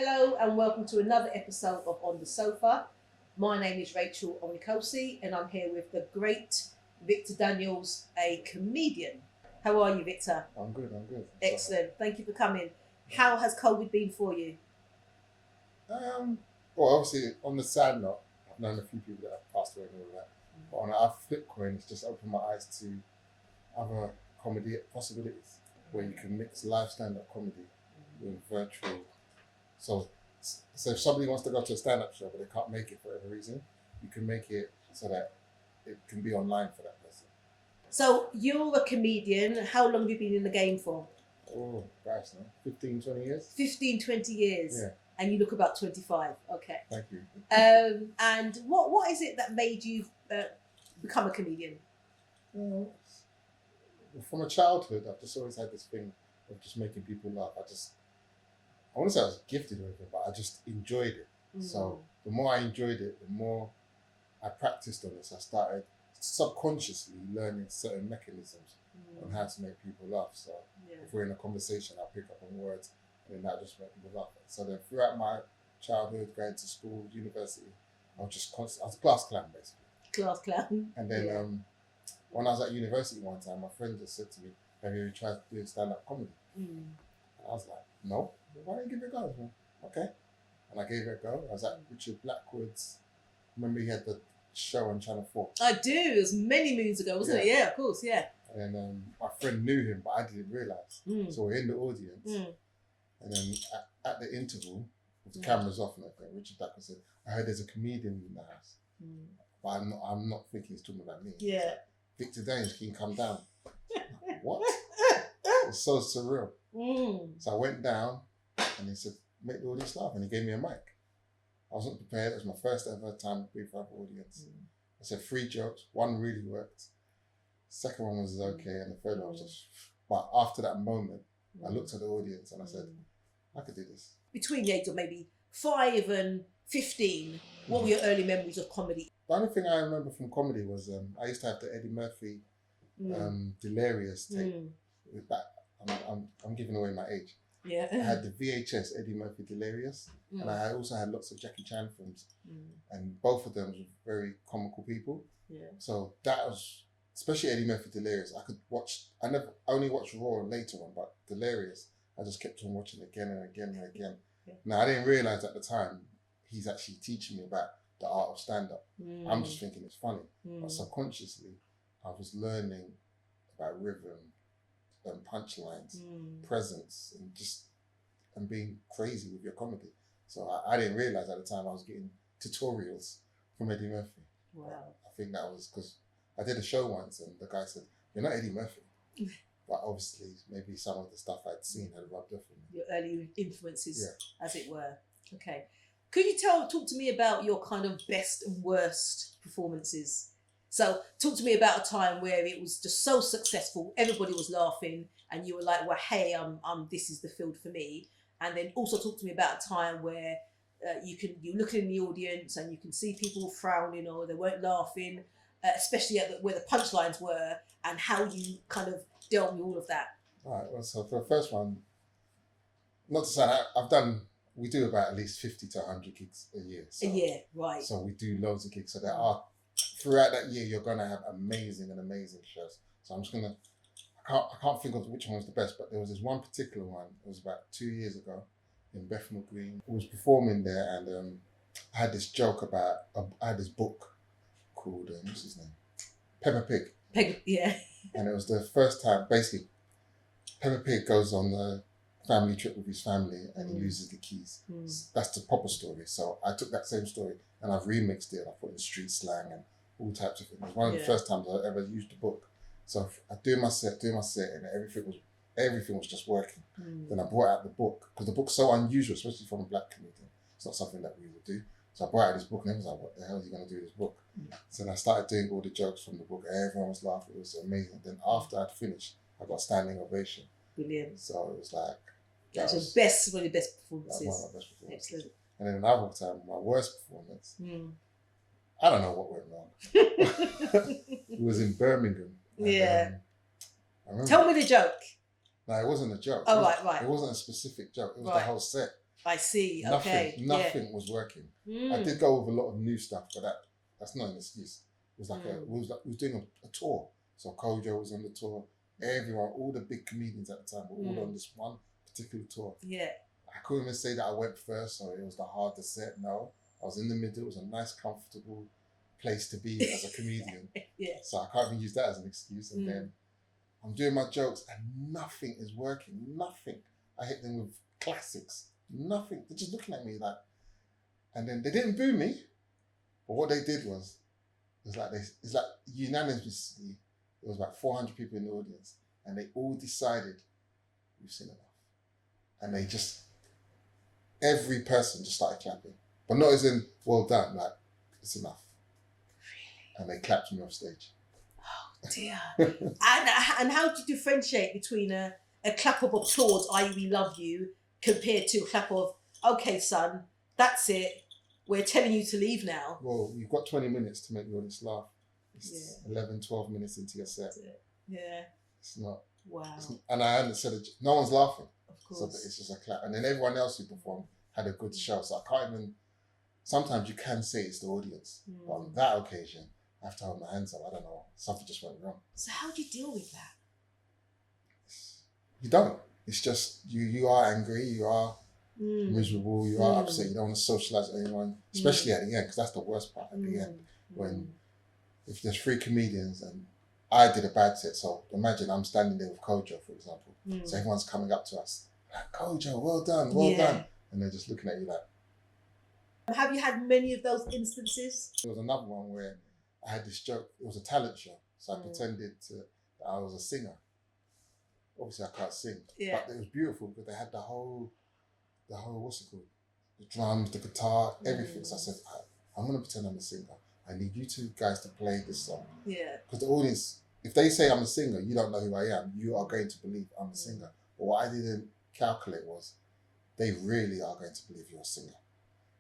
Hello and welcome to another episode of On the Sofa. My name is Rachel Onikosi and I'm here with the great Victor Daniels, a comedian. How are you, Victor? I'm good. Excellent. Thank you for coming. How has COVID been for you? Well, obviously, on the sad note, I've known a few people that have passed away and all that. But on a flip coin, it's just opened my eyes to other comedy possibilities where you can mix live stand-up comedy with virtual. So if somebody wants to go to a stand-up show but they can't make it for whatever reason, you can make it so that it can be online for that person. So you're a comedian. How long have you been in the game for? Oh, gosh, no? 15, 20 years? 15, 20 years. Yeah. And you look about 25. Okay. Thank you. And what is it that made you become a comedian? From a childhood, I've just always had this thing of just making people laugh. I wouldn't say I was gifted or anything, but I just enjoyed it. So the more I enjoyed it, the more I practiced on this. I started subconsciously learning certain mechanisms on how to make people laugh. So if we're in a conversation, I'll pick up on words and then that just make people laugh. So then throughout my childhood, going to school, university, I was a class clown basically. Class clown. And then when I was at university one time, my friend just said to me, have you ever tried doing stand-up comedy? And I was like, no. Why don't you give it a go? Okay. And I gave it a go. I was at Richard Blackwood's. Remember he had the show on Channel 4? I do. It was many moons ago, wasn't it? Yeah, of course, yeah. And then my friend knew him, but I didn't realise. So we're in the audience. And then at the interval, with the cameras off and everything, Richard Blackwood said, I heard there's a comedian in the house. But I'm not thinking he's talking about me. Yeah. Like, Victor Daniels, can you come down? Like, what? It was so surreal. So I went down and he said, make the audience laugh. And he gave me a mic. I wasn't prepared. It was my first ever time to be for an audience. I said 3 jokes. 1 really worked. Second one was okay. And the third one was just... But after that moment, I looked at the audience and I said, I could do this. Between the age of maybe 5 and 15, what were your early memories of comedy? The only thing I remember from comedy was I used to have the Eddie Murphy Delirious tape. With that, I'm giving away my age. Yeah. I had the VHS Eddie Murphy Delirious, and I also had lots of Jackie Chan films, and both of them were very comical people. Yeah. So that was, especially Eddie Murphy Delirious, I could watch. I never only watched Raw later on, but Delirious, I just kept on watching again and again and again. Yeah. Now I didn't realize at the time he's actually teaching me about the art of stand-up. I'm just thinking it's funny, but subconsciously I was learning about rhythm and punchlines, presence, and being crazy with your comedy. So I didn't realize at the time I was getting tutorials from Eddie Murphy. Wow. I think that was because I did a show once and the guy said, you're not Eddie Murphy. But obviously maybe some of the stuff I'd seen had rubbed off on me. Your early influences, as it were. Okay. Could you talk to me about your kind of best and worst performances? So talk to me about a time where it was just so successful, everybody was laughing, and you were like, well, hey, this is the field for me. And then also talk to me about a time where you look in the audience and you can see people frowning or they weren't laughing, especially where the punchlines were, and how you kind of dealt with all of that. All right, well, so for the first one, not to say we do about at least 50 to 100 gigs a year. So, a year, right. So we do loads of gigs. So there are, throughout that year, you're going to have amazing shows. So I'm just going to, I can't think of which one was the best, but there was this one particular one. It was about 2 years ago in Bethnal Green. I was performing there and I had this joke about, I had this book called, what's his name? Peppa Pig. Yeah. And it was the first time, basically, Peppa Pig goes on the family trip with his family and he loses the keys. That's the proper story. So I took that same story and I've remixed it. I put in street slang and all types of things. It was one of the first times I ever used the book. So I do my set and everything was just working. Then I brought out the book because the book's so unusual, especially from a black comedian. It's not something that we would do. So I brought out this book and everyone was like, what the hell are you going to do with this book? So then I started doing all the jokes from the book. Everyone was laughing. It was amazing. Then after I'd finished, I got a standing ovation. Brilliant. So it was like... That's one of the best performances. One of my best performances. Excellent. And then another time, my worst performance, I don't know what went wrong. It was in Birmingham. And, Tell me the joke. No, it wasn't a joke. Oh, right. It wasn't a specific joke. It was the whole set. I see. Okay. Nothing was working. I did go with a lot of new stuff, but that's not an excuse. It was like we was doing a tour. So Kojo was on the tour. Everyone, all the big comedians at the time were all on this one particular tour. Yeah. I couldn't even say that I went first, so it was the hardest set. No, I was in the middle. It was a nice, comfortable place to be as a comedian. Yeah. So I can't even use that as an excuse. And then I'm doing my jokes and nothing is working. Nothing. I hit them with classics. Nothing. They're just looking at me like, and then they didn't boo me, but what they did was, it's like unanimously, there was about 400 people in the audience, and they all decided we've seen enough, and they just, every person just started clapping, but not as in well done, like it's enough, and they clapped me off stage. Oh dear. and how do you differentiate between a clap of applause, i.e. we love you, compared to a clap of, okay son, that's it, we're telling you to leave now? Well, you've got 20 minutes to make the audience laugh. It's 11, 12 minutes into your set. Yeah. It's not. Wow. And I understood it. No one's laughing. Of course. So it's just a clap. And then everyone else who performed had a good show. So I can't even, sometimes you can say it's the audience. But on that occasion, I have to hold my hands up. I don't know. Something just went wrong. So how do you deal with that? You don't. It's just, you are angry. You are miserable. You are upset. You don't want to socialise with anyone. Especially at the end, because that's the worst part at the end. When, if there's 3 comedians and I did a bad set, so imagine I'm standing there with Kojo, for example. So everyone's coming up to us, like, Kojo, well done, well done. And they're just looking at you like. Have you had many of those instances? There was another one where I had this joke, it was a talent show. So I pretended that I was a singer. Obviously I can't sing, but it was beautiful because they had the whole, what's it called? The drums, the guitar, everything. So I said, I'm going to pretend I'm a singer. I need you two guys to play this song. Yeah. Because the audience, if they say I'm a singer, you don't know who I am. You are going to believe I'm a singer. But what I didn't calculate was they really are going to believe you're a singer.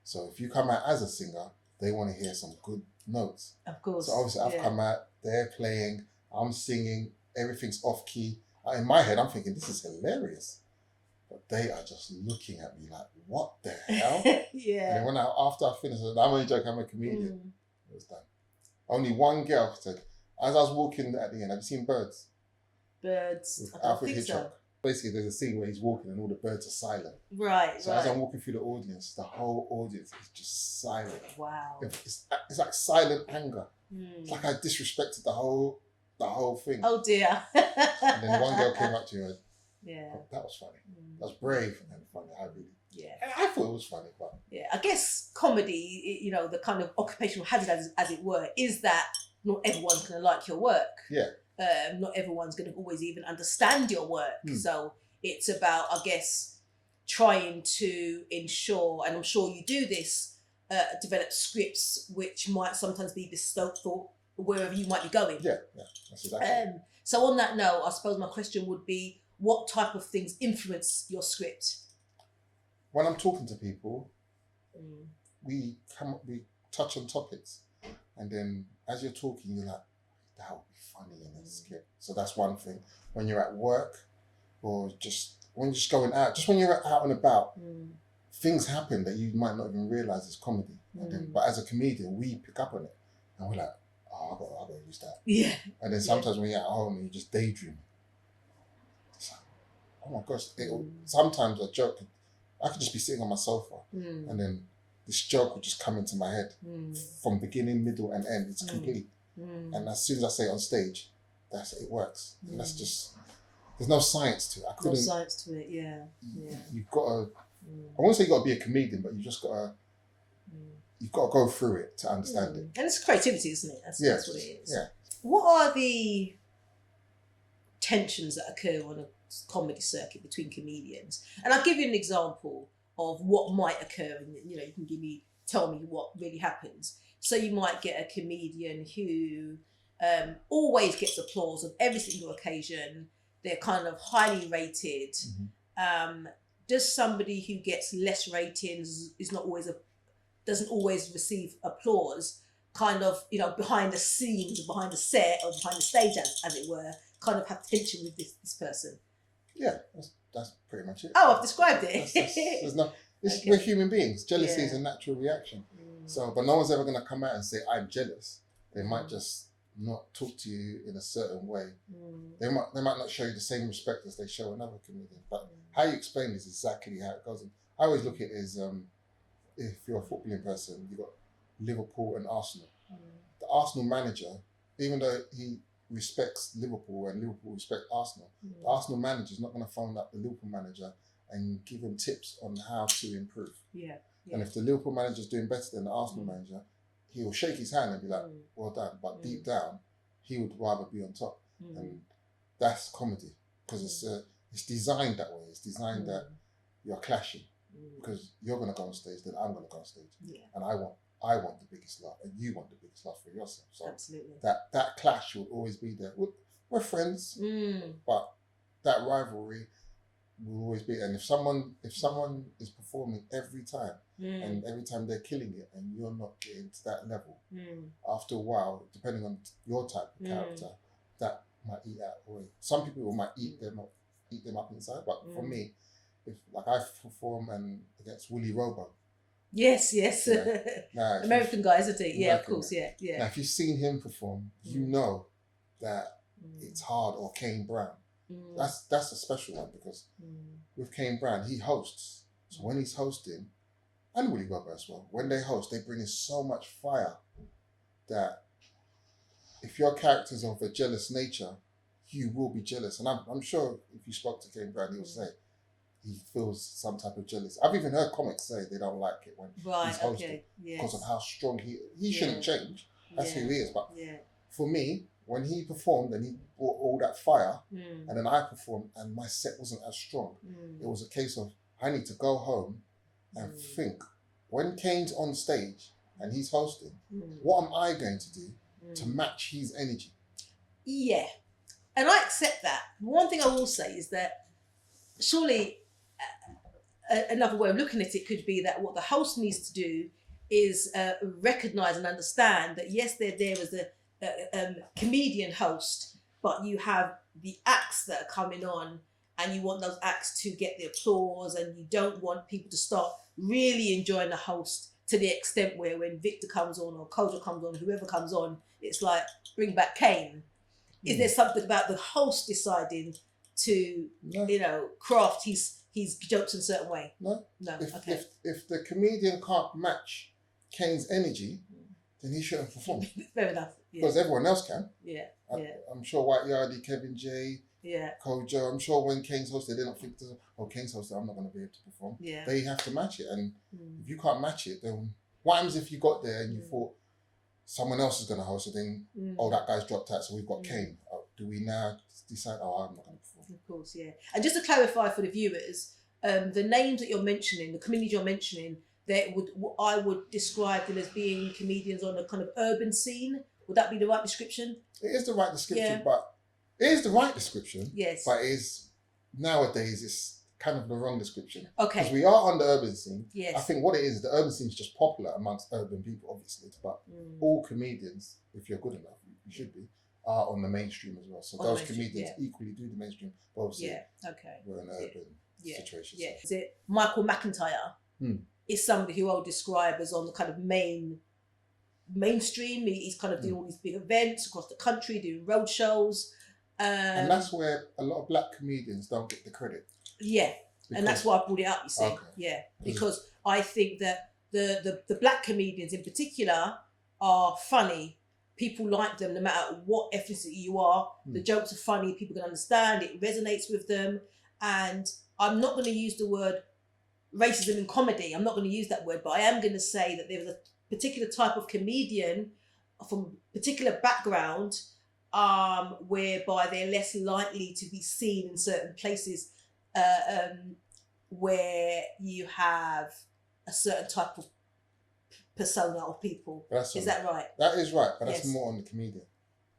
So if you come out as a singer, they want to hear some good notes. Of course. So obviously I've come out, they're playing, I'm singing, everything's off key. In my head, I'm thinking, this is hilarious. But they are just looking at me like, what the hell? And then after I finished, I said, I'm only joking, I'm a comedian. It was done. Only one girl said, as I was walking at the end, have you seen Birds? Birds. With Alfred Hitchcock. Basically, there's a scene where he's walking and all the birds are silent. So as I'm walking through the audience, the whole audience is just silent. Wow. It's like silent anger. It's like I disrespected the whole thing. Oh dear. And then one girl came up to me and that was funny. That was brave and funny. I thought it was funny, but I guess comedy, you know, the kind of occupational hazard, as it were, is that not everyone's going to like your work. Not everyone's going to always even understand your work. So it's about, I guess, trying to ensure, and I'm sure you do this, develop scripts which might sometimes be bespoke for wherever you might be going. That's exactly. So on that note, I suppose my question would be, what type of things influence your script? When I'm talking to people, we touch on topics, and then as you're talking, you're like, that would be funny in a skit. So that's one thing. When you're at work, or just when you're just going out, just when you're out and about, things happen that you might not even realise is comedy. And then, but as a comedian, we pick up on it, and we're like, oh, I got to use that. Yeah. And then sometimes when you're at home and you just daydream, it's like, oh my gosh. Sometimes a joke, I could just be sitting on my sofa and then this joke would just come into my head from beginning, middle and end. It's complete. And as soon as I say it on stage, it works. And that's just, there's no science to it. No science to it, You've got to, I won't say you've got to be a comedian, but you've just got to, you've got to go through it to understand it. And it's creativity, isn't it? That's what it is. Yeah. What are the tensions that occur on a comedy circuit between comedians? And I'll give you an example of what might occur, and you know, you can tell me what really happens. So you might get a comedian who always gets applause on every single occasion. They're kind of highly rated. Does somebody who gets less ratings, doesn't always receive applause, kind of, you know, behind the scenes, behind the set, or behind the stage, as it were, kind of have tension with this person? Yeah, that's pretty much it. Oh, I've described it. We're human beings. Jealousy is a natural reaction. So, but no one's ever going to come out and say, I'm jealous. They might just not talk to you in a certain way. They might not show you the same respect as they show another comedian. But how you explain is exactly how it goes. And I always look at it as, if you're a footballing person, you've got Liverpool and Arsenal. The Arsenal manager, even though he respects Liverpool and Liverpool respect Arsenal, the Arsenal manager is not going to phone up the Liverpool manager and give him tips on how to improve. And if the Liverpool manager is doing better than the Arsenal manager, he will shake his hand and be like, well done. But deep down, he would rather be on top. And that's comedy, because it's designed that way. It's designed that you're clashing, because you're going to go on stage, then I'm going to go on stage. And I want the biggest laugh, and you want the biggest laugh for yourself. So that clash will always be there. We're friends, but that rivalry will always be. And if someone is performing every time, and every time they're killing it, and you're not getting to that level, after a while, depending on your type of character, that might eat that away. Some people might eat them up inside, but for me, if like I perform against Willie Robo. Yes. Now, American guy, isn't he? Yeah, of course, yeah. Now, if you've seen him perform, you know that it's hard. Or Kane Brown. That's a special one, because with Kane Brown, he hosts. So when he's hosting, and Willie Robo as well, when they host, they bring in so much fire that if your character's of a jealous nature, you will be jealous. And I'm sure if you spoke to Kane Brown, he'll say he feels some type of jealousy. I've even heard comics say they don't like it when he's hosting because of how strong he shouldn't change. That's who he is. But for me, when he performed and he brought all that fire, and then I performed and my set wasn't as strong, it was a case of I need to go home and think, when Kane's on stage and he's hosting, what am I going to do to match his energy? Yeah, and I accept that. One thing I will say is that surely another way of looking at it could be that what the host needs to do is recognise and understand that yes, they're there as a comedian host, but you have the acts that are coming on, and you want those acts to get the applause, and you don't want people to start really enjoying the host to the extent where when Victor comes on or Kojo comes on, whoever comes on, it's like, bring back Kane. Is there something about the host deciding to, craft his jokes in a certain way? No. Okay. If the comedian can't match Kane's energy, then he shouldn't perform. Fair enough. Because everyone else can. I'm sure White Yardie, Kevin J, Kojo, I'm sure when Kane's hosted, they don't think, Kane's hosted, I'm not going to be able to perform. They have to match it. And if you can't match it, then what happens if you got there and you thought someone else is going to host it, then, that guy's dropped out, so we've got Kane. Do we now decide, I'm not going to perform? Of course, yeah. And just to clarify for the viewers, the names that you're mentioning, the comedians you're mentioning, I would describe them as being comedians on a kind of urban scene. Would that be the right description? It is the right description, but it is the right description. Yes. But nowadays it's kind of the wrong description. Okay. Because we are on the urban scene. Yes. I think what it is, the urban scene is just popular amongst urban people, obviously. But all comedians, if you're good enough, you should be, are on the mainstream as well. So those comedians equally do the mainstream. But obviously, we're in an urban situation. Yeah. Is it Michael McIntyre? Is somebody who I would describe as on the kind of mainstream. He's kind of doing all these big events across the country, doing road shows. And that's where a lot of black comedians don't get the credit. Yeah. And that's why I brought it up, you see. Okay. Yeah. Because I think that the black comedians in particular are funny. People like them no matter what ethnicity you are. The jokes are funny, people can understand, it resonates with them. And I'm not going to use the word racism in comedy. I'm not going to use that word, but I am going to say that there's a particular type of comedian from a particular background whereby they're less likely to be seen in certain places where you have a certain type of persona of people. Is that right? That is right, but that's more on the comedian.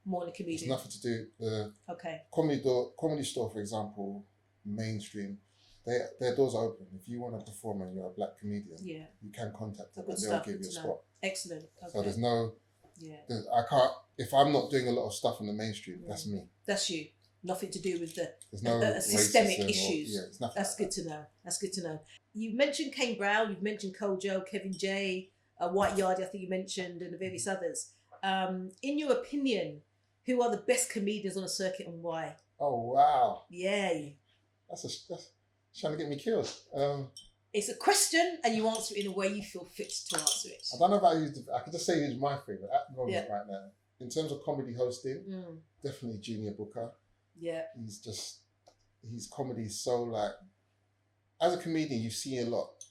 More on the comedian. It's nothing to do with Comedy Store, for example, mainstream. Their doors are open. If you want to perform and you're a black comedian, you can contact them and they'll give you a spot. Excellent. Okay. So there's no, I can't, if I'm not doing a lot of stuff in the mainstream, that's me. That's you. Nothing to do with the There's no systemic racism issues. It's nothing. That's good to know. That's good to know. You mentioned Kane Brown, you've mentioned Kojo, Kevin J, White Yardie, I think you mentioned, and the various others. In your opinion, who are the best comedians on the circuit and why? Oh wow! Yay! That's trying to get me killed. It's a question, and you answer it in a way you feel fit to answer it. I don't know about who's. I could just say who's my favorite at the moment right now. In terms of comedy hosting, definitely Junior Booker. Yeah. His comedy is so like, as a comedian, you see a lot,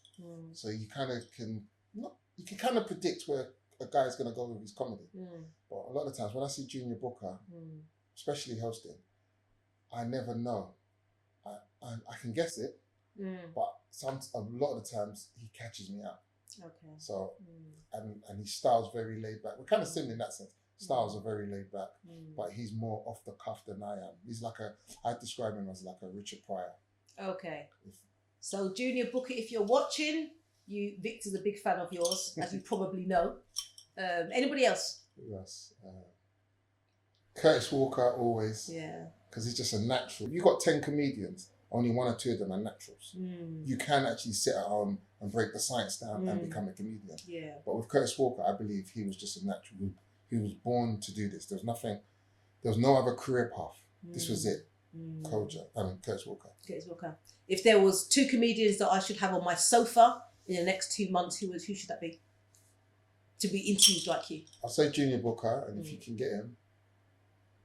so you kind of can predict where a guy's gonna go with his comedy. But a lot of times when I see Junior Booker, especially hosting, I never know. I can guess it, but a lot of the times he catches me out. Okay. So and his style's very laid back. We're kind of similar in that sense. Styles are very laid back, but he's more off the cuff than I am. He's like I describe him as like a Richard Pryor. Okay. So Junior Booker, if you're watching, Victor's a big fan of yours, as you probably know. Anybody else? Who else? Curtis Walker, always. Yeah. Because he's just a natural. If you've got 10 comedians, only 1 or 2 of them are naturals. You can actually sit at home and break the science down and become a comedian. Yeah. But with Curtis Walker, I believe he was just a natural. He was born to do this. There was no other career path. This was it. Curtis Walker. Curtis Walker. If there was 2 comedians that I should have on my sofa in the next 2 months, who should that be? To be interviewed like you. I'll say Junior Booker, and if you can get him,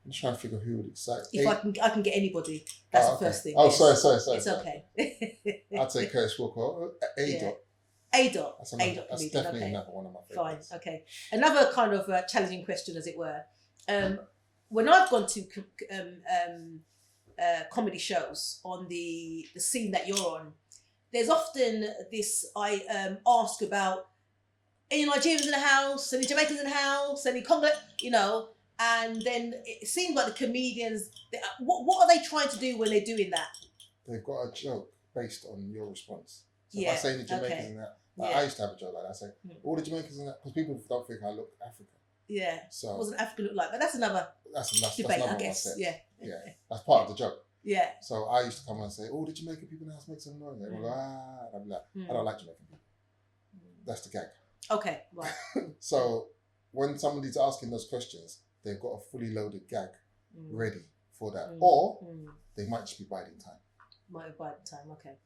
I'm just trying to figure who would excite. If I can get anybody, that's the first thing. Oh, yes. sorry. It's okay. I'd say Curtis Walker. A-Dot. A-Dot. That's definitely another one of my favorites. Fine. Okay. Another kind of challenging question, as it were. When I've gone to comedy shows on the scene that you're on, there's often this I ask about any Nigerians in the house, any Jamaicans in the house, any Congo, and then it seems like the comedians, what are they trying to do when they're doing that? They've got a joke based on your response. So if I say the Jamaicans in that, I used to have a joke like that. I say, all the Jamaicans in that, because people don't think I look African. Yeah. So what does an African look like? But that's another debate, I guess. Yeah. That's part of the joke. Yeah. So I used to come and say, the Jamaican people in the house make some noise. They will go, and I'd be like, I don't like Jamaican people. That's the gag. Okay, right. So when somebody's asking those questions, they've got a fully loaded gag ready for that. Or they might just be biding time. Okay.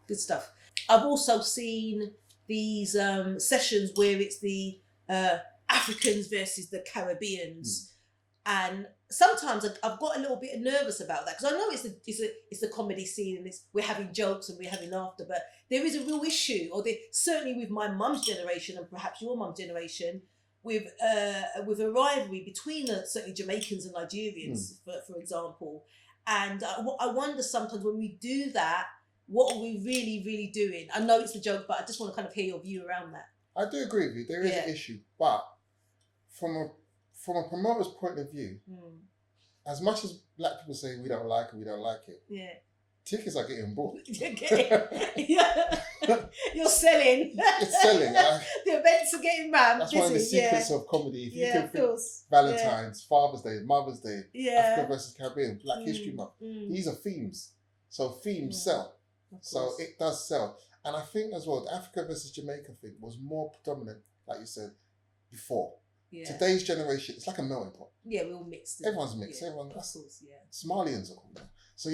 Good stuff. I've also seen these sessions where it's the Africans versus the Caribbeans. And sometimes I've got a little bit nervous about that, because I know it's the comedy scene and we're having jokes and we're having laughter, but there is a real issue, certainly with my mum's generation and perhaps your mum's generation, with a rivalry between certainly Jamaicans and Nigerians, for example. And I wonder sometimes when we do that, what are we really, really doing? I know it's a joke, but I just want to kind of hear your view around that. I do agree with you. There is an issue, but from a promoter's point of view, as much as black people say we don't like it, tickets are getting bought. You're selling. It's selling. The events are getting rammed. That's one of the secrets of comedy. If you can think Valentine's, Father's Day, Mother's Day, Africa versus Caribbean, Black History Month, these are themes. So themes sell. So it does sell. And I think as well, the Africa versus Jamaica thing was more predominant, like you said, before. Yeah. Today's generation, it's like a melting pot. Yeah, we're all mixed. Everyone's mixed. Yeah, everyone. Of course, Somalians are called now. So,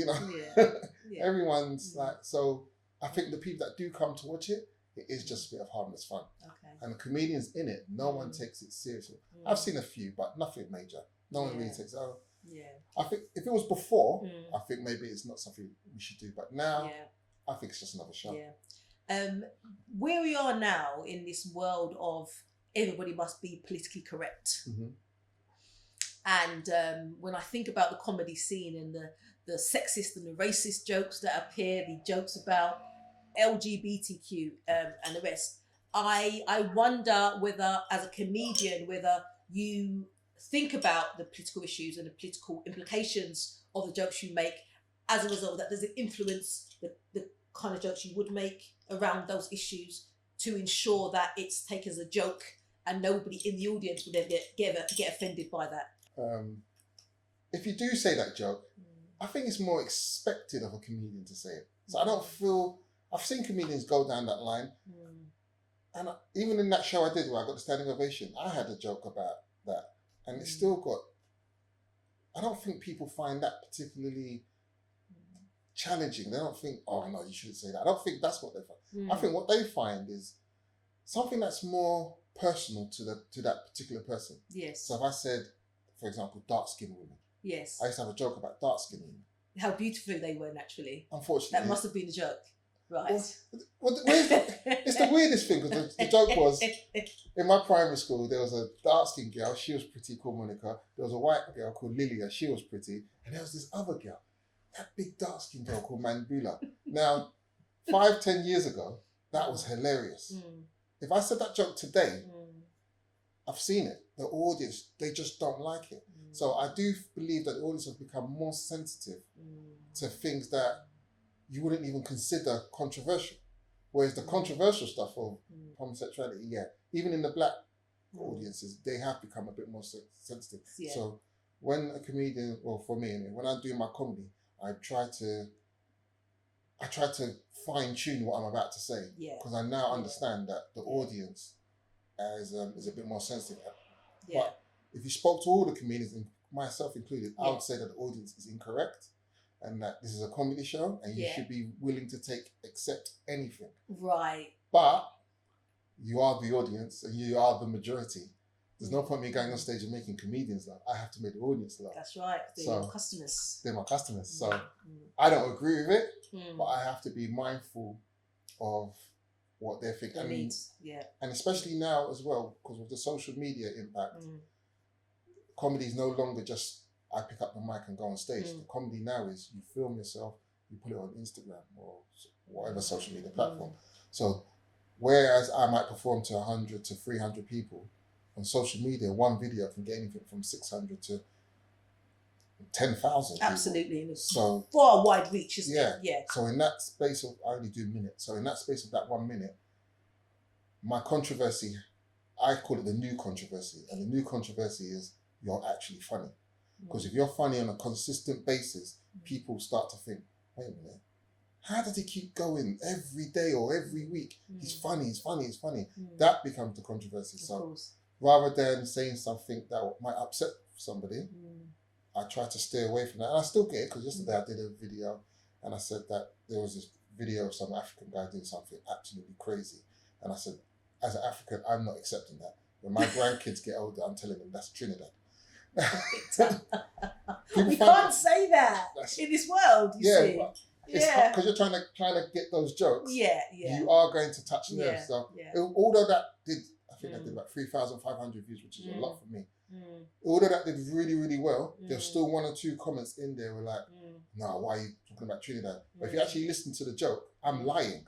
everyone's like, so I think the people that do come to watch it is just a bit of harmless fun. Okay. And the comedians in it, no one takes it seriously. I've seen a few, but nothing major. No one really takes it. I think if it was before, I think maybe it's not something we should do. But now, I think it's just another show. Yeah. Where we are now in this world of everybody must be politically correct. And when I think about the comedy scene and the sexist and the racist jokes that appear, the jokes about LGBTQ and the rest, I wonder whether, as a comedian, whether you think about the political issues and the political implications of the jokes you make. As a result, that does it influence the kind of jokes you would make around those issues to ensure that it's taken as a joke and nobody in the audience would ever get offended by that? If you do say that joke, I think it's more expected of a comedian to say it. So I don't feel, I've seen comedians go down that line. And even in that show I did where I got the standing ovation, I had a joke about that. And it's still got, I don't think people find that particularly challenging. They don't think, oh no, you shouldn't say that. I don't think that's what they find. I think what they find is something that's more personal to that particular person. Yes. So if I said, for example, dark-skinned women. Yes. I used to have a joke about dark-skinned women. How beautiful they were naturally. Unfortunately. That must have been a joke. Right. It's the weirdest thing, because the joke was, in my primary school, there was a dark-skinned girl, she was pretty, called Monica. There was a white girl called Lilia, she was pretty. And there was this other girl, that big dark-skinned girl called Manbula. Now, 5-10 years ago, that was hilarious. If I said that joke today, I've seen it. The audience, they just don't like it. So I do believe that the audience has become more sensitive to things that you wouldn't even consider controversial. Whereas the controversial stuff of homosexuality, even in the black audiences, they have become a bit more sensitive. Yeah. So when a comedian, well, for me, when I do my comedy, I try to fine tune what I'm about to say, because I now understand that the audience is a bit more sensitive. But if you spoke to all the comedians, and myself included, I would say that the audience is incorrect, and that this is a comedy show, and you should be willing to accept anything. Right. But you are the audience, and you are the majority. There's no point me going on stage and making comedians laugh. I have to make the audience laugh. That's right. They're your customers. They're my customers. So I don't agree with it, but I have to be mindful of what they're thinking. And especially now as well, because of the social media impact, comedy is no longer just I pick up the mic and go on stage. The comedy now is you film yourself, you put it on Instagram or whatever social media platform. So whereas I might perform to 100 to 300 people, on social media, one video can get anything from 600 to 10,000 people. Absolutely. So far wide reach, isn't it? Yeah. So in that space of, I only do minutes. So in that space of that 1 minute, my controversy, I call it the new controversy. And the new controversy is you're actually funny. Because if you're funny on a consistent basis, people start to think, wait a minute, how does he keep going every day or every week? He's funny, he's funny, he's funny. That becomes the controversy. So rather than saying something that might upset somebody, I try to stay away from that. And I still get it, because yesterday I did a video and I said that there was this video of some African guy doing something absolutely crazy. And I said, as an African, I'm not accepting that. When my grandkids get older, I'm telling them that's Trinidad. We can't say that in this world, you see. But it's because you're trying to get those jokes. You are going to touch nerves. So although that did, I think that did about 3,500 views, which is a lot for me. Although that did really, really well, there's still one or two comments in there were like, no, why are you talking about Trinidad? But if you actually listen to the joke, I'm lying.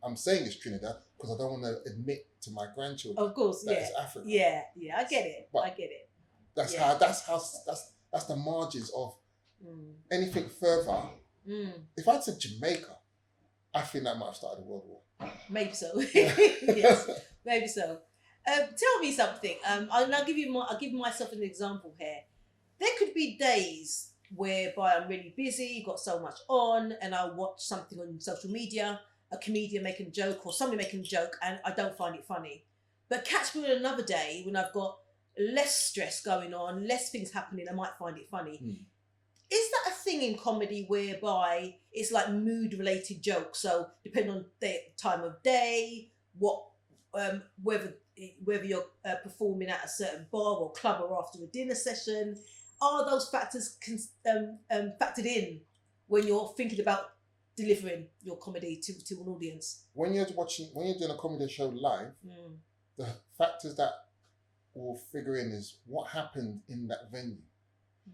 I'm saying it's Trinidad because I don't want to admit to my grandchildren, of course, that it's Africa. I get it. But I get it. That's the margins of anything further. If I'd said Jamaica, I think that might have started a world war. Maybe so. Yes, maybe so. Tell me something. I'll give myself an example here. There could be days whereby I'm really busy, got so much on, and I'll watch something on social media, a comedian making a joke or somebody making a joke, and I don't find it funny. But catch me on another day when I've got less stress going on, less things happening, I might find it funny. Is that a thing in comedy whereby it's like mood-related jokes? So depending on the time of day, whether you're performing at a certain bar or club or after a dinner session, are those factors factored in when you're thinking about delivering your comedy to an audience? When you're doing a comedy show live, the factors that will figure in is what happened in that venue.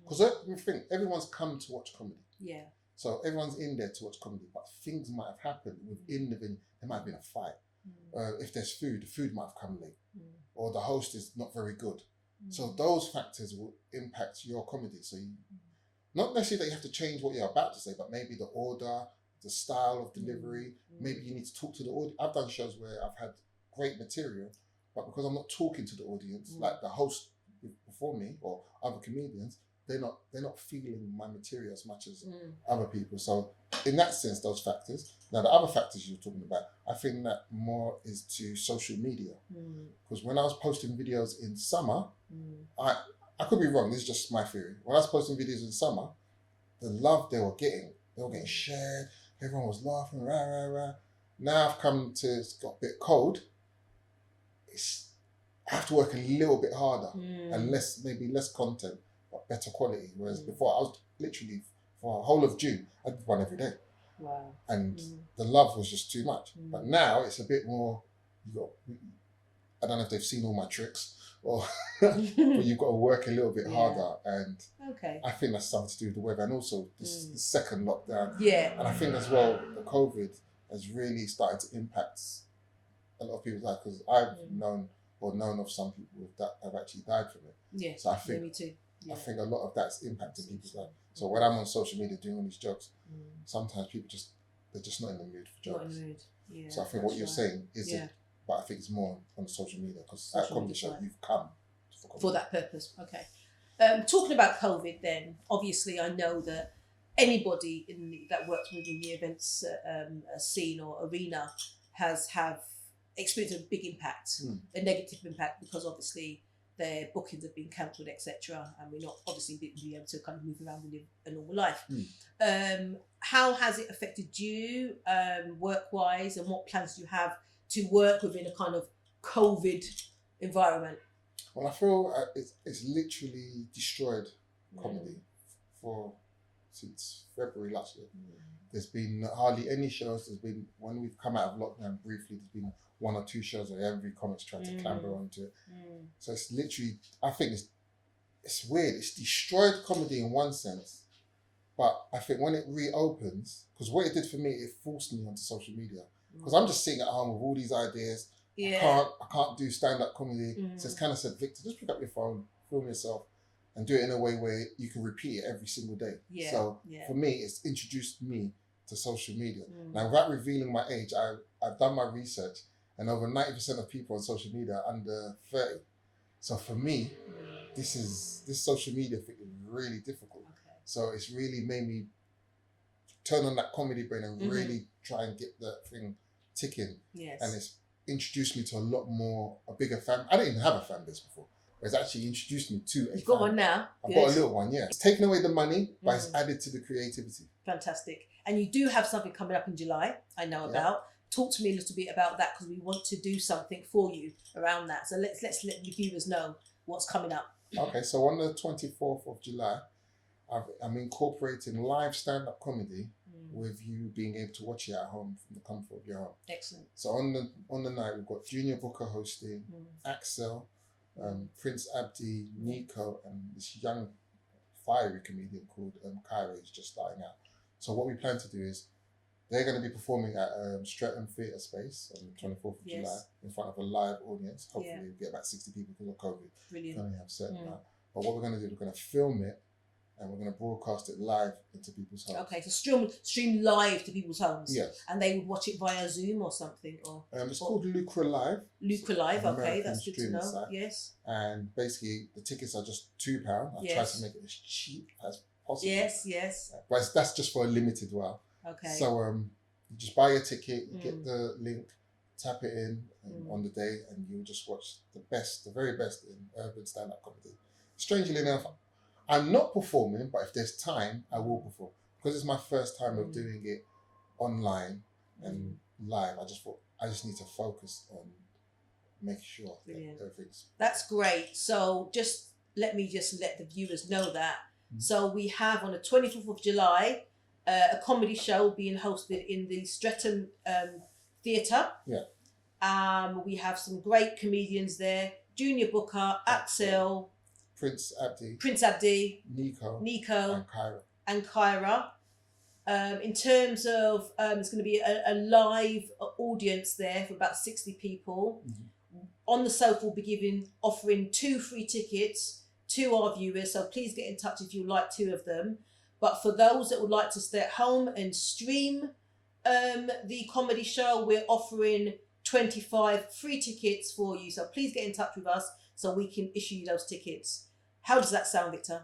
Because you think everyone's come to watch comedy. Yeah. So everyone's in there to watch comedy, but things might have happened within the venue. There might have been a fight. If there's food, the food might have come late. Or the host is not very good. So those factors will impact your comedy. So not necessarily that you have to change what you're about to say, but maybe the order, the style of delivery. Maybe you need to talk to the audience. I've done shows where I've had great material, but because I'm not talking to the audience, like the host before me or other comedians, they're not feeling my material as much as other people. So in that sense, those factors. Now the other factors you're talking about, I think that more is to social media. Because when I was posting videos in summer, I could be wrong, this is just my theory. When I was posting videos in summer, the love they were getting shared, everyone was laughing, rah, rah, rah. Now I've come to, it's got a bit cold, I have to work a little bit harder and maybe less content, but better quality. Whereas before I was literally, for a whole of June, I did one every day. Wow. And the love was just too much. But now it's a bit more, I don't know if they've seen all my tricks, or but you've got to work a little bit harder, and I think that's something to do with the weather, and also this the second lockdown. And I think as well the COVID has really started to impact a lot of people's life, because I've known of some people that have actually died from it. So I think me too. I think a lot of that's impacting people's life. So when I'm on social media doing all these jokes, sometimes people they're just not in the mood for jokes. Not in the mood. So I think what you're saying is it. But I think it's more on social media, because at comedy show you've come for that purpose. Okay. Talking about COVID, then obviously I know that anybody that works within the events scene or arena have experienced a big impact, a negative impact, because obviously their bookings have been cancelled, etc., and we're not obviously being able to kind of move around and live a normal life. How has it affected you work-wise, and what plans do you have to work within a kind of COVID environment? Well, I feel it's literally destroyed comedy since February last year. There's been hardly any shows. There's been, when we've come out of lockdown briefly, there's been one or two shows that every comic's tried to clamber onto it. So it's literally, I think it's weird. It's destroyed comedy in one sense, but I think when it reopens, because what it did for me, it forced me onto social media. Because I'm just sitting at home with all these ideas. I can't do stand-up comedy. So it's kind of said, Victor, just pick up your phone, film yourself, and do it in a way where you can repeat it every single day. So for me, it's introduced me to social media. Now, without revealing my age, I've done my research, and over 90% of people on social media are under 30. So for me, this social media thing is really difficult. So it's really made me turn on that comedy brain and really try and get that thing ticking. And it's introduced me to a bigger fan. I didn't even have a fan base before, but it's actually introduced me to a You've got one now. I've got a little one, It's taken away the money, but it's added to the creativity. Fantastic. And you do have something coming up in July, I know about. Talk to me a little bit about that, because we want to do something for you around that. So let's let the viewers know what's coming up. Okay, so on the 24th of July, I'm incorporating live stand-up comedy with you being able to watch it at home from the comfort of your home. Excellent. So on the night, we've got Junior Booker hosting, Axel, Prince Abdi, Nico, and this young fiery comedian called Kyra, who's just starting out. So what we plan to do is, they're going to be performing at Streatham Theatre Space on the 24th of July in front of a live audience. Hopefully we'll get about 60 people because of COVID. Brilliant. We only have a certain amount. But what we're going to do, we're going to film it, and we're going to broadcast it live into people's homes. Okay, so stream live to people's homes. Yes. And they would watch it via Zoom or something, or it's called Lucra Live. Lucra Live, okay, that's good to know. Site. Yes. And basically, the tickets are just £2. I've tried to make it as cheap as possible. Yes. But that's just for a limited while. Okay. So you just buy a ticket, you get the link, tap it in on the day, and you'll just watch the very best in urban stand-up comedy. Strangely enough, I'm not performing, but if there's time, I will perform. Because it's my first time of doing it online and live, I just thought I just need to focus on making sure that everything's... That's great. So let the viewers know that. So we have on the 24th of July, a comedy show being hosted in the Streatham Theatre. We have some great comedians there. Junior Booker, Axel, Prince Abdi, Nico, and Kyra. In terms of, it's going to be a live audience there for about 60 people. Onthesofa will be offering 2 free tickets to our viewers, so please get in touch if you like 2 of them. But for those that would like to stay at home and stream the comedy show, we're offering 25 free tickets for you. So please get in touch with us so we can issue you those tickets. How does that sound, Victor?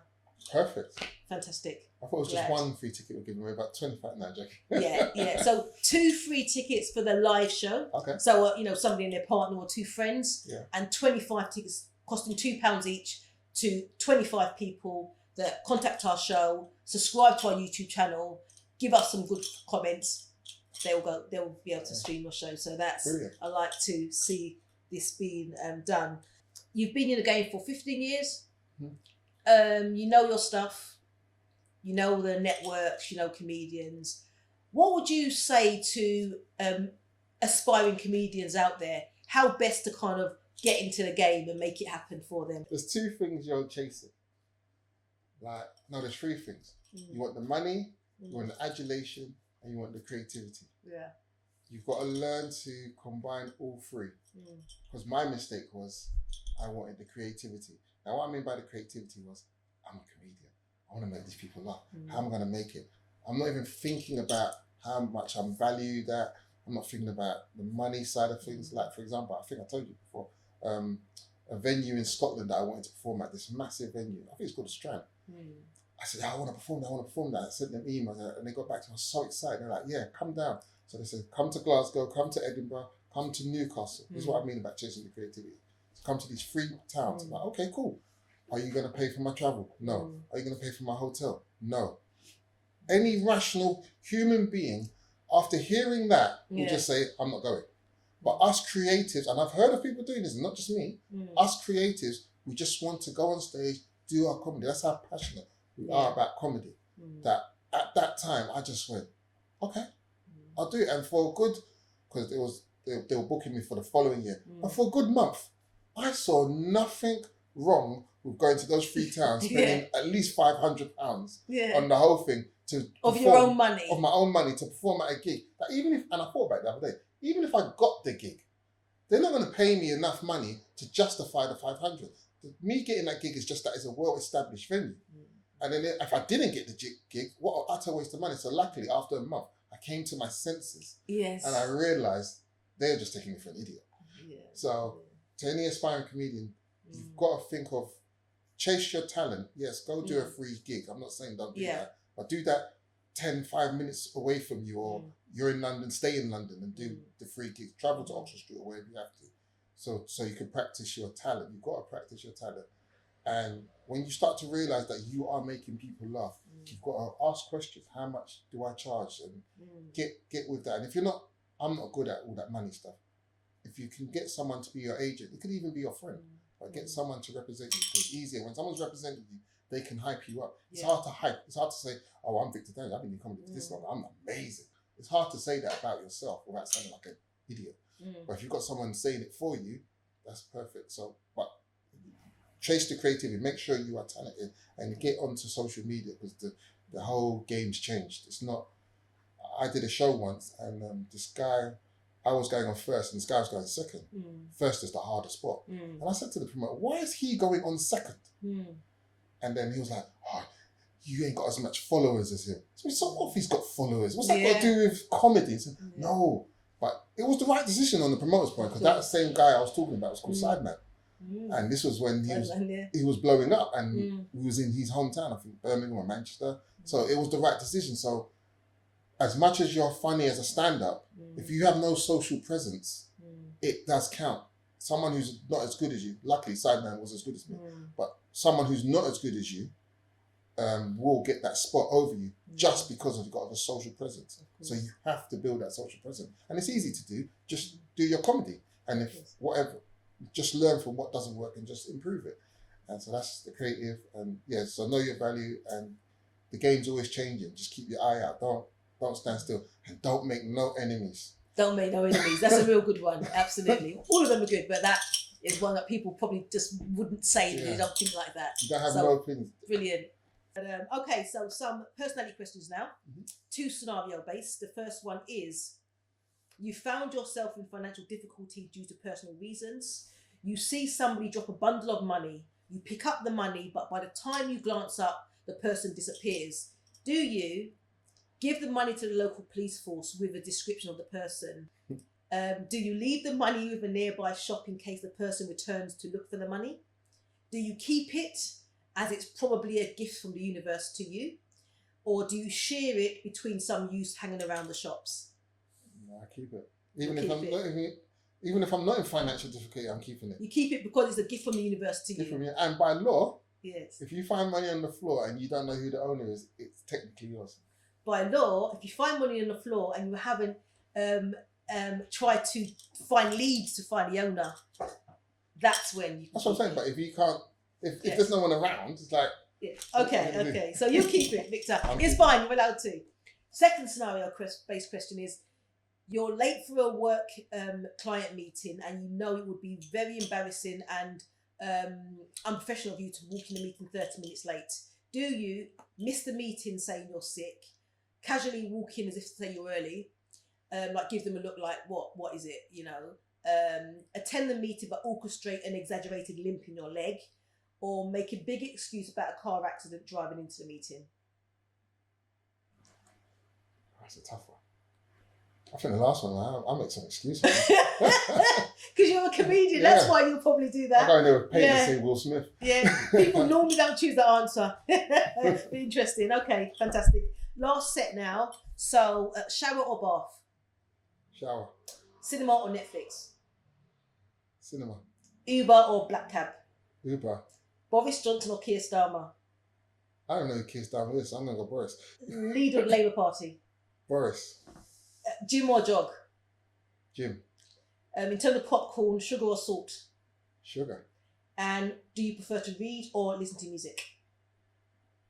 Perfect. Fantastic. I thought it was just one free ticket we're giving away, about 25. No, yeah. So 2 free tickets for the live show. Okay. So somebody and their partner or 2 friends. Yeah. And 25 tickets costing £2 each to 25 people that contact our show, subscribe to our YouTube channel, give us some good comments. They'll be able to stream your show. So that's brilliant. I like to see this being done. You've been in the game for 15 years. Mm-hmm. You know your stuff. You know the networks, you know comedians. What would you say to aspiring comedians out there? How best to kind of get into the game and make it happen for them? There's 2 things you're chasing. There's 3 things. You want the money, you want the adulation, and you want the creativity. Yeah. You've got to learn to combine all 3. Because my mistake was I wanted the creativity. Now what I mean by the creativity was I'm a comedian. I want to make these people laugh. How am I going to make it? I'm not even thinking about how much I'm valued at. I'm not thinking about the money side of things. Like, for example, I think I told you before, a venue in Scotland that I wanted to perform at, this massive venue. I think it's called the Strand. I said, I want to perform that. I sent them emails and they got back to me. I was so excited. They're like, yeah, come down. So they said, come to Glasgow, come to Edinburgh, come to Newcastle. This is what I mean about chasing the creativity. So come to these 3 towns. I'm like, okay, cool. Are you going to pay for my travel? No. Are you going to pay for my hotel? No. Any rational human being, after hearing that, will just say, I'm not going. But us creatives, and I've heard of people doing this, not just me, us creatives, we just want to go on stage, do our comedy. That's how passionate we are about comedy. That at that time, I just went, okay, I'll do it. And for a good, because they were booking me for the following year, and for a good month, I saw nothing wrong with going to those 3 towns, spending at least £500 on the whole thing of your own money, of my own money to perform at a gig. That even if, and I thought about it the other day, even if I got the gig, they're not going to pay me enough money to justify the 500. Me getting that gig is just that it's a well-established venue, and then if I didn't get the gig, what an utter waste of money. So luckily, after a month, I came to my senses, and I realised they're just taking me for an idiot. So to any aspiring comedian, you've got to think of, chase your talent. Yes, go do a free gig. I'm not saying don't do that. But do that 5 minutes away from you, or you're in London, stay in London and do the free gig. Travel to Oxford Street or wherever you have to. So you can practice your talent. You've got to practice your talent. And when you start to realise that you are making people laugh, you've got to ask questions. How much do I charge? And get with that. And if you're not, I'm not good at all that money stuff. If you can get someone to be your agent, it could even be your friend. But get someone to represent you, because it's easier. When someone's representing you, they can hype you up. It's hard to hype. It's hard to say, oh, I'm Victor Daniel. I've been in comedy for this long. I'm amazing. It's hard to say that about yourself without sounding like an idiot. But if you've got someone saying it for you, that's perfect. So, but chase the creativity. Make sure you are talented and get onto social media, because the whole game's changed. It's not... I did a show once and this guy... I was going on first and this guy was going second. First is the hardest spot. And I said to the promoter, why is he going on second? And then he was like, oh, you ain't got as much followers as him. So what if he's got followers? What's that got to do with comedy? He said, no. But it was the right decision on the promoter's point, because that same guy I was talking about was called Sideman. And this was when he was blowing up, and he was in his hometown, I think Birmingham or Manchester. So it was the right decision. So as much as you're funny as a stand-up, if you have no social presence, it does count. Someone who's not as good as you, luckily Sideman was as good as me, but someone who's not as good as you will get that spot over you just because you've got a social presence. So you have to build that social presence. And it's easy to do. Just do your comedy. And if whatever, just learn from what doesn't work and just improve it. And so that's the creative. And so know your value, and the game's always changing. Just keep your eye out. Don't stand still, and don't make no enemies. Don't make no enemies. That's a real good one. Absolutely. All of them are good, but that is one that people probably just wouldn't say. They don't think like that. You don't have no opinions. Brilliant. Okay, so some personality questions now. 2 scenario based. The first one is, you found yourself in financial difficulty due to personal reasons. You see somebody drop a bundle of money. You pick up the money, but by the time you glance up, the person disappears. Do you give the money to the local police force with a description of the person? Do you leave the money with a nearby shop in case the person returns to look for the money? Do you keep it as it's probably a gift from the universe to you? Or do you share it between some youths hanging around the shops? No, I keep it. Even if I'm not in financial difficulty, I'm keeping it. You keep it because it's a gift from the universe to you. From you. And by law, yes, if you find money on the floor and you don't know who the owner is, it's technically yours. By law, if you find money on the floor and you haven't tried to find leads to find the owner, that's when you can. That's what I'm saying. But if you can't, if there's no one around, it's like. Yeah. Okay. So you keep it, Victor. It's fine. You're allowed to. Second scenario-based question is: you're late for a work client meeting, and you know it would be very embarrassing and unprofessional of you to walk in the meeting 30 minutes late. Do you miss the meeting saying you're sick, casually walk in as if to say you're early, like give them a look like what is it, attend the meeting but orchestrate an exaggerated limp in your leg, or make a big excuse about a car accident driving into the meeting? That's a tough one. I think the last one, I'll make some excuses. Because you're a comedian, that's why you'll probably do that. I'll go in there with paint and say Will Smith. Yeah, people normally don't choose that answer. Be interesting. Okay, fantastic. Last set now. So, shower or bath? Shower. Cinema or Netflix? Cinema. Uber or black cab? Uber. Boris Johnson or Keir Starmer? I don't know who Keir Starmer is, so I'm going to go Boris. Leader of the Labour Party? Boris. Gym or jog? Gym. In terms of popcorn, sugar or salt? Sugar. And do you prefer to read or listen to music?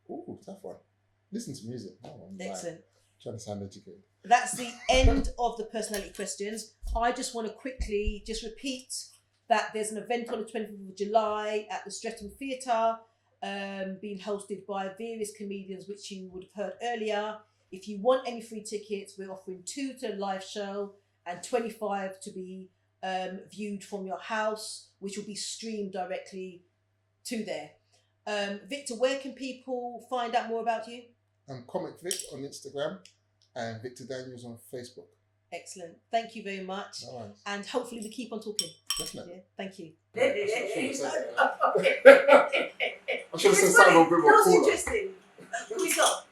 Ooh, tough one. Listen to music. Oh, excellent. Trying to sound educated. That's the end of the personality questions. I just want to quickly just repeat that there's an event on the 25th of July at the Streatham Theatre, being hosted by various comedians, which you would have heard earlier. If you want any free tickets, we're offering 2 to a live show and 25 to be viewed from your house, which will be streamed directly to there. Victor, where can people find out more about you? I'm Comic Vic on Instagram and Victor Daniels on Facebook. Excellent. Thank you very much. No worries. And hopefully we keep on talking. Definitely. Yeah, thank you. I should have said something a bit more cooler. Interesting. Can we stop?